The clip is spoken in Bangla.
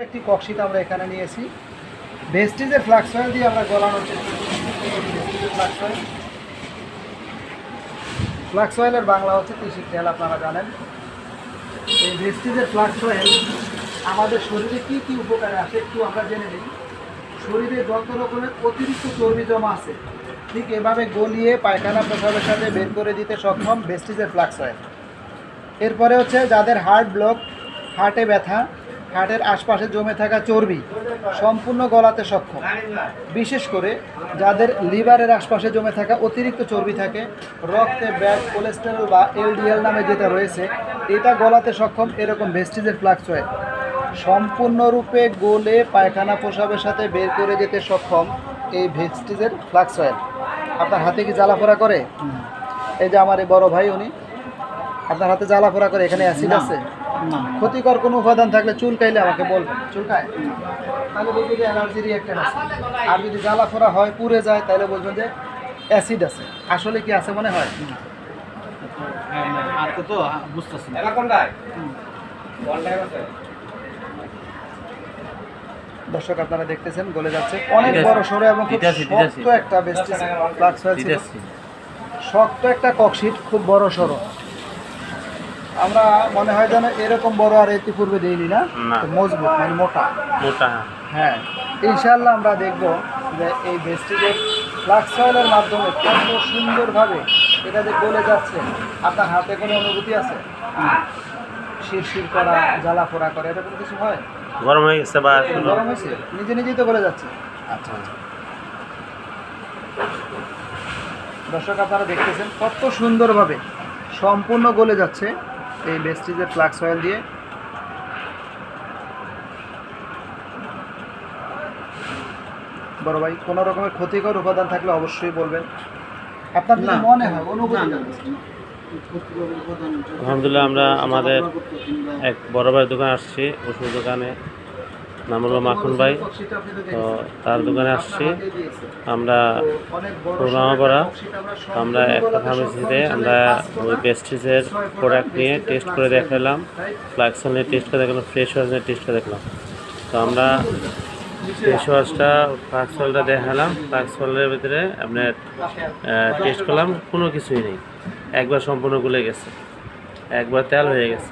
একটি ককশিট আমরা এখানে নিয়েছি ভেস্টিজের ফ্লাক্স অয়েল দিয়ে আমরা গলানোর চেষ্টা করছি। ফ্লাক্স অয়েলের বাংলা হচ্ছে তিসির তেল, আপনারা জানেন। এই ভেস্টিজের ফ্লাক্স অয়েল আমাদের শরীরে কী কী উপকারে আসে একটু আমরা জেনে নিই। শরীরে যত রকমের অতিরিক্ত চর্বি জমা আছে ঠিক এভাবে গলিয়ে পায়খানা প্রস্রাবের সাথে বের করে দিতে সক্ষম ভেস্টিজের ফ্লাক্স অয়েল। এরপরে হচ্ছে যাদের হার্ট ব্লক, হার্টে ব্যথা, হার্টের আশপাশে জমে থাকা চর্বি সম্পূর্ণ গলাতে সক্ষম। বিশেষ করে যাদের লিভারের আশপাশে জমে থাকা অতিরিক্ত চর্বি থাকে, রক্তে ব্যাড কোলেস্টেরল বা এলডিএল নামে যেটা রয়েছে, এটা গলাতে সক্ষম এরকম ভেস্টিজের ফ্লাক্স অয়েল। সম্পূর্ণরূপে গলে পায়খানা প্রস্রাবের সাথে বের করে যেতে সক্ষম এই ভেস্টিজের ফ্লাক্স অয়েল। আপনার হাতে কি জ্বালাপোড়া করে? এই যে আমার এই বড় ভাই, উনি আপনার হাতে জ্বালাপোড়া করে, এখানে অ্যাসিড আছে? ক্ষতিকর কোনো উপাদান থাকলে চুলকাইলে আমাকে বলবেন। চুলকায় তাহলে বলবেন যে অ্যালার্জি রিঅ্যাকশন আছে। আর যদি জ্বালাপোড়া হয়, পুড়ে যায়, তাহলে বলবেন যে অ্যাসিড আছে। আসলে কি আছে মনে হয়? দর্শক আপনারা দেখতেছেন গলে যাচ্ছে, অনেক বড় সরো এবং খুব শক্ত একটা ভেস্টিজ ফ্লাক্স অয়েল ছিল। শক্ত একটা ককশিট, খুব বড় সরো। আমরা মনে হয় যেন এরকম বড় আর এতে পূর্বে দিইনি না, মজবুত মানে মোটা মোটা। হ্যাঁ, ইনশাআল্লাহ আমরা দেখব যে এই ভেস্টিজের ফ্লাক্স অয়েলের মাধ্যমে কত সুন্দরভাবে এটা যে গলে যাচ্ছে। আপনার হাতে কোনো অনুভূতি আছে? শিরশির করা, জ্বালা পোড়া করে, এটা কোনো কিছু হয়? গরম হয়ে গেছে বা গরম হয়েছে, নিজে নিজেই তো গলে যাচ্ছে। আচ্ছা আচ্ছা, দর্শক আপনারা দেখতেছেন কত সুন্দরভাবে সম্পূর্ণ গলে যাচ্ছে এই ভেস্টিজের ফ্লাক্স অয়েল দিয়ে। বড় ভাই, কোনো রকমের ক্ষতিকর উপাদান থাকলে অবশ্যই বলবেন। আপনার যদি মনে হয় অনুভূতি। আলহামদুলিল্লাহ, আমরা আমাদের এক বড় ভাইয়ের দোকানে আসছি, ওষুধ দোকানে, নাম হলো মাখন ভাই। তো তার দোকানে আসছি আমরা প্রোগ্রাম করা। আমরা একটা ফার্মেসিতে আমরা ওই ভেস্টিজের প্রোডাক্ট নিয়ে টেস্ট করে দেখালাম, ফ্লাক্স অয়েল নিয়ে টেস্ট করে দেখলাম, ফ্রেশ ওয়াশ নিয়ে টেস্ট করে দেখলাম। তো আমরা ফ্রেশ ওয়াশটা, ফ্লাক্স অয়েলটা দেখালাম। ফ্লাক্স অয়েলের ভিতরে আপনার টেস্ট করলাম, কোনো কিছুই নেই, একবার সম্পূর্ণ গলে গেছে, একবার তেল হয়ে গেছে।